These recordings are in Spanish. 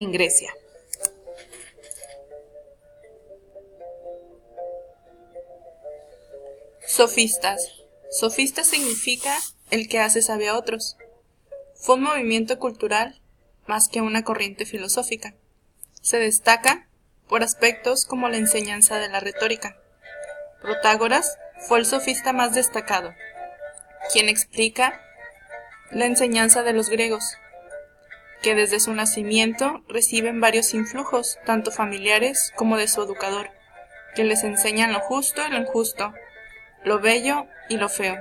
en Grecia. Sofistas. Sofista significa el que hace saber a otros. Fue un movimiento cultural más que una corriente filosófica. Se destaca por aspectos como la enseñanza de la retórica. Protágoras fue el sofista más destacado, quien explica la enseñanza de los griegos, que desde su nacimiento reciben varios influjos, tanto familiares como de su educador, que les enseñan lo justo y lo injusto, lo bello y lo feo.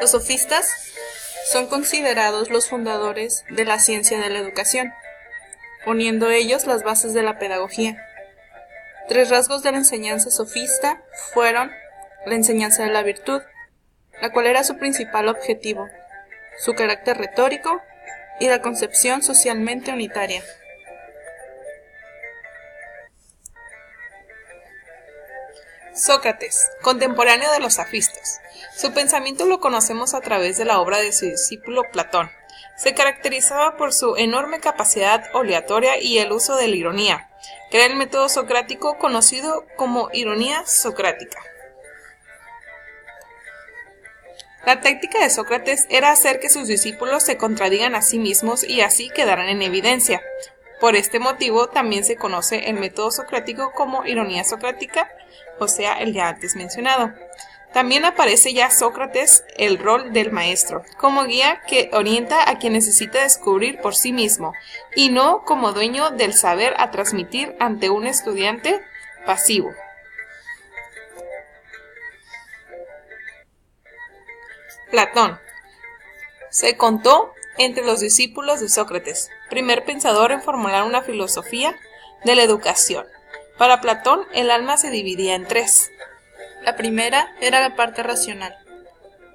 Los sofistas son considerados los fundadores de la ciencia de la educación, poniendo ellos las bases de la pedagogía. Tres rasgos de la enseñanza sofista fueron la enseñanza de la virtud, la cual era su principal objetivo, su carácter retórico y la concepción socialmente unitaria. Sócrates, contemporáneo de los sofistas. Su pensamiento lo conocemos a través de la obra de su discípulo Platón. Se caracterizaba por su enorme capacidad oratoria y el uso de la ironía, que era el método socrático conocido como ironía socrática. La táctica de Sócrates era hacer que sus discípulos se contradigan a sí mismos y así quedaran en evidencia. Por este motivo también se conoce el método socrático como ironía socrática, o sea, el ya antes mencionado. También aparece ya Sócrates el rol del maestro, como guía que orienta a quien necesita descubrir por sí mismo, y no como dueño del saber a transmitir ante un estudiante pasivo. Platón. Se contó entre los discípulos de Sócrates, primer pensador en formular una filosofía de la educación. Para Platón, el alma se dividía en tres. La primera era la parte racional,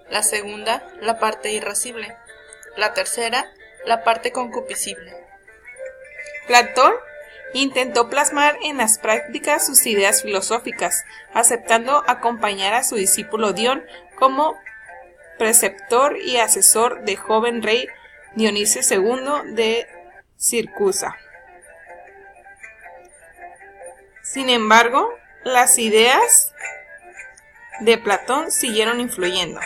la segunda, la parte irascible, la tercera, la parte concupiscible. Platón intentó plasmar en las prácticas sus ideas filosóficas, aceptando acompañar a su discípulo Dion como preceptor y asesor del joven rey Dionisio II de Siracusa. Sin embargo, las ideas de Platón siguieron influyendo.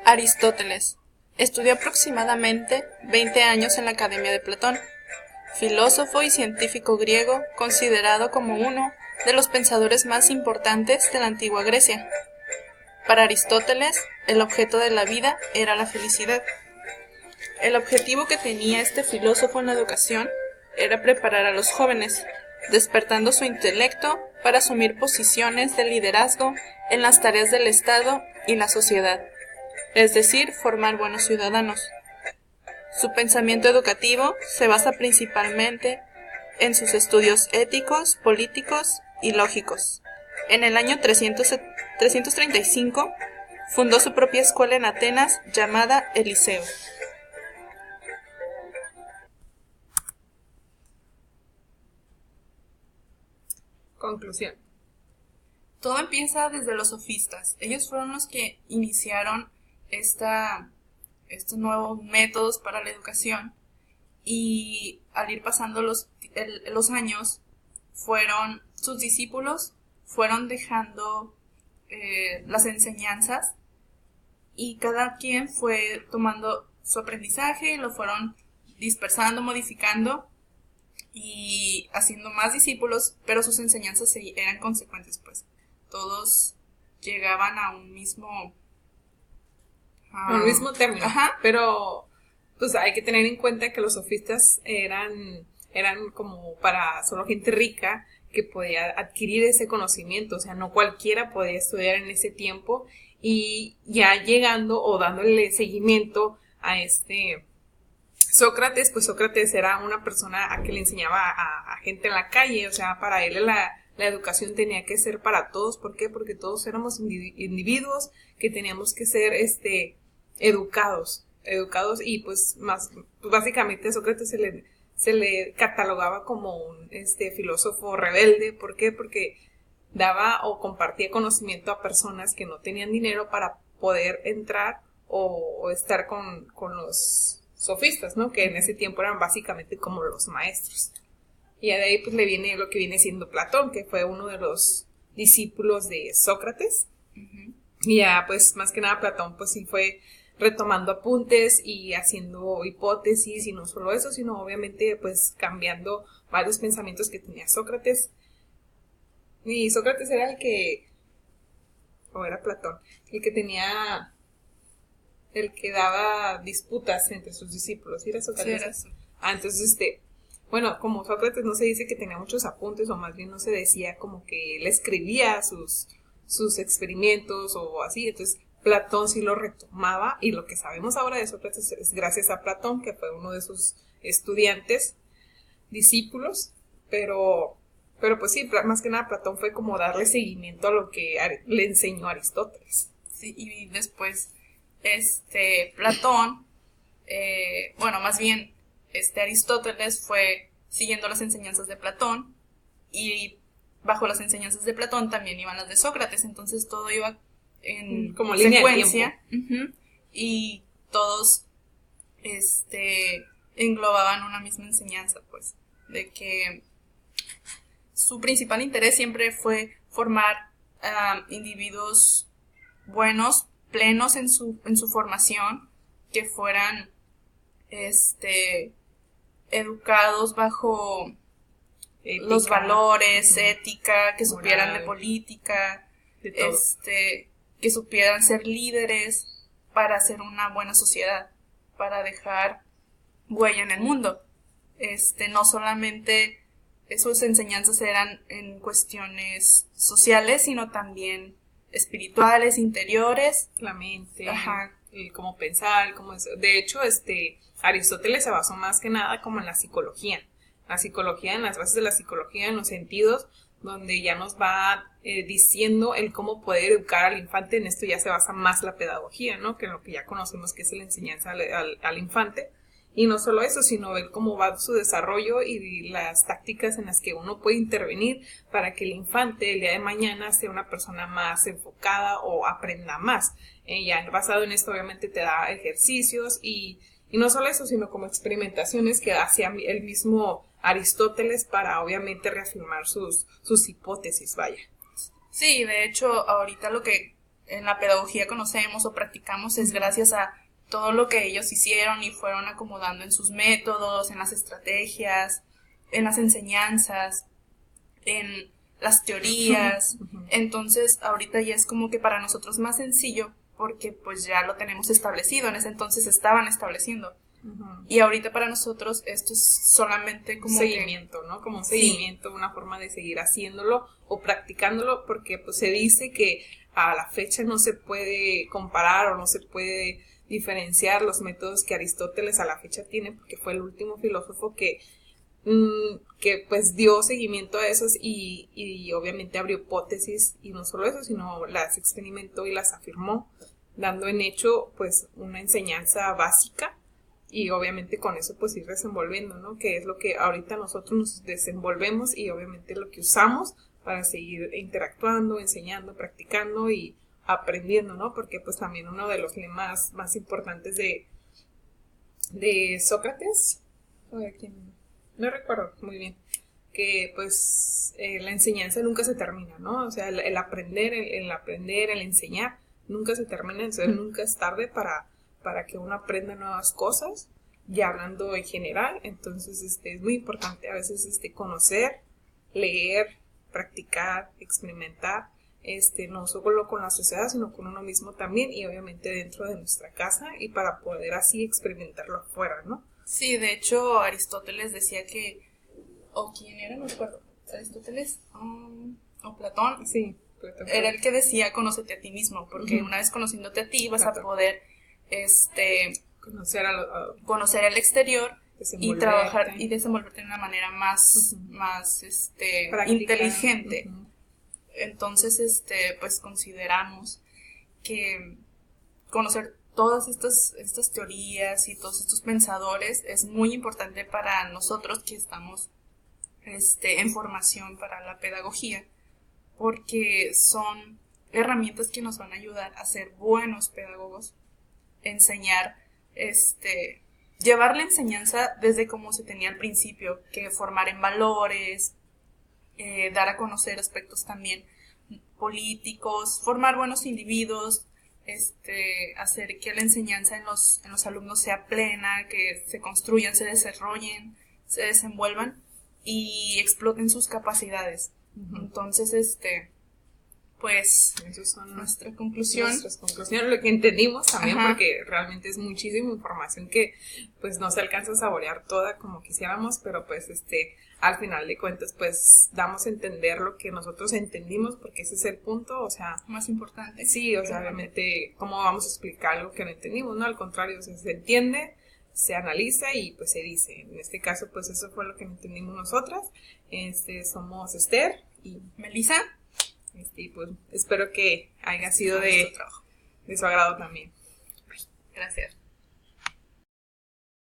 Aristóteles. Estudió aproximadamente 20 años en la Academia de Platón, filósofo y científico griego considerado como uno de los pensadores más importantes de la antigua Grecia. Para Aristóteles, el objeto de la vida era la felicidad. El objetivo que tenía este filósofo en la educación era preparar a los jóvenes, despertando su intelecto para asumir posiciones de liderazgo en las tareas del Estado y la sociedad, es decir, formar buenos ciudadanos. Su pensamiento educativo se basa principalmente en sus estudios éticos, políticos y lógicos. En el año 335 fundó su propia escuela en Atenas llamada el Liceo. Conclusión. Todo empieza desde los sofistas. Ellos fueron los que iniciaron estos nuevos métodos para la educación, y al ir pasando los años, sus discípulos fueron dejando las enseñanzas, y cada quien fue tomando su aprendizaje y lo fueron dispersando, modificando y haciendo más discípulos, pero sus enseñanzas eran consecuentes, pues todos llegaban a un mismo término. Ajá. Pero pues hay que tener en cuenta que los sofistas eran como para solo gente rica que podía adquirir ese conocimiento, o sea, no cualquiera podía estudiar en ese tiempo, y ya llegando o dándole seguimiento a Sócrates, pues Sócrates era una persona a que le enseñaba a gente en la calle, o sea, para él la educación tenía que ser para todos. ¿Por qué? Porque todos éramos individuos que teníamos que ser educados, y pues básicamente a Sócrates se le catalogaba como un filósofo rebelde. ¿Por qué? Porque daba o compartía conocimiento a personas que no tenían dinero para poder entrar o estar con los sofistas, ¿no? Que en ese tiempo eran básicamente como los maestros. Y de ahí pues le viene lo que viene siendo Platón, que fue uno de los discípulos de Sócrates. Y ya pues más que nada Platón pues sí fue retomando apuntes y haciendo hipótesis, y no solo eso, sino obviamente pues cambiando varios pensamientos que tenía Sócrates. Y Sócrates era el que, o era Platón, el que daba disputas entre sus discípulos. ¿Sí era Sócrates? Sí, era eso. Entonces bueno, como Sócrates no se dice que tenía muchos apuntes, o más bien no se decía como que él escribía sus experimentos o así, entonces Platón sí lo retomaba, y lo que sabemos ahora de Sócrates es gracias a Platón, que fue uno de sus estudiantes, discípulos, pero pues sí, más que nada Platón fue como darle seguimiento a lo que le enseñó Aristóteles. Sí, y después Platón, bueno, más bien Aristóteles fue siguiendo las enseñanzas de Platón, y bajo las enseñanzas de Platón también iban las de Sócrates, entonces todo iba en como secuencia, y todos englobaban una misma enseñanza, pues, de que su principal interés siempre fue formar individuos buenos, plenos en su formación, que fueran educados bajo ética, los valores, ética, que supieran de política, de todo. Que supieran ser líderes para hacer una buena sociedad, para dejar huella en el mundo. No solamente sus enseñanzas eran en cuestiones sociales, sino también espirituales, interiores. La mente, ajá, cómo pensar, cómo es. De hecho, Aristóteles se basó más que nada como en la psicología, en las bases de la psicología, en los sentidos, donde ya nos va diciendo el cómo poder educar al infante. En esto ya se basa más la pedagogía, ¿no? Que en lo que ya conocemos que es la enseñanza al infante. Y no solo eso, sino ver cómo va su desarrollo y las tácticas en las que uno puede intervenir para que el infante el día de mañana sea una persona más enfocada o aprenda más. Ya basado en esto obviamente te da ejercicios y no solo eso, sino como experimentaciones que hacía el mismo Aristóteles para obviamente reafirmar sus hipótesis, vaya. Sí, de hecho ahorita lo que en la pedagogía conocemos o practicamos es gracias a todo lo que ellos hicieron y fueron acomodando en sus métodos, en las estrategias, en las enseñanzas, en las teorías. Entonces ahorita ya es como que para nosotros más sencillo, porque pues ya lo tenemos establecido. En ese entonces estaban estableciendo. Y ahorita para nosotros esto es solamente como seguimiento, ¿no? Como un seguimiento, una forma de seguir haciéndolo o practicándolo, porque pues se dice que a la fecha no se puede comparar o no se puede diferenciar los métodos que Aristóteles a la fecha tiene, porque fue el último filósofo que pues dio seguimiento a esos y obviamente abrió hipótesis, y no solo eso, sino las experimentó y las afirmó, dando en hecho pues una enseñanza básica, y obviamente con eso pues ir desenvolviendo, ¿no? Que es lo que ahorita nosotros nos desenvolvemos y obviamente lo que usamos para seguir interactuando, enseñando, practicando y aprendiendo, ¿no? Porque pues también uno de los lemas más importantes de Sócrates, no recuerdo muy bien, que pues la enseñanza nunca se termina, ¿no? O sea, el aprender, el enseñar nunca se termina, entonces nunca es tarde para que uno aprenda nuevas cosas, ya hablando en general. Entonces es muy importante a veces conocer, leer, practicar, experimentar, no solo con la sociedad, sino con uno mismo también, y obviamente dentro de nuestra casa, y para poder así experimentarlo afuera, ¿no? Sí, de hecho Aristóteles decía que, o quién era, no recuerdo, Aristóteles o Platón, sí, Platón era el que decía conócete a ti mismo, porque una vez conociéndote a ti vas a poder conocer al exterior y trabajar y desenvolverte de una manera más inteligente. Entonces pues consideramos que conocer todas estas teorías y todos estos pensadores es muy importante para nosotros que estamos en formación para la pedagogía, porque son herramientas que nos van a ayudar a ser buenos pedagogos, enseñar, llevar la enseñanza desde como se tenía al principio, que formar en valores, dar a conocer aspectos también políticos, formar buenos individuos, hacer que la enseñanza en los alumnos sea plena, que se construyan, se desarrollen, se desenvuelvan y exploten sus capacidades. Entonces, pues, Esas son nuestra conclusión. Nuestras conclusiones, lo que entendimos también, Ajá. porque realmente es muchísima información que pues no se alcanza a saborear toda como quisiéramos, pero pues al final de cuentas pues damos a entender lo que nosotros entendimos, porque ese es el punto, o sea, Más importante. sí, o sea, obviamente, ¿cómo vamos a explicar algo que no entendimos? No, al contrario, o sea, se entiende, se analiza y pues se dice. En este caso, pues eso fue lo que entendimos nosotras. Somos Esther y Melissa, pues espero que haya sido nuestro trabajo. de su agrado también. Gracias.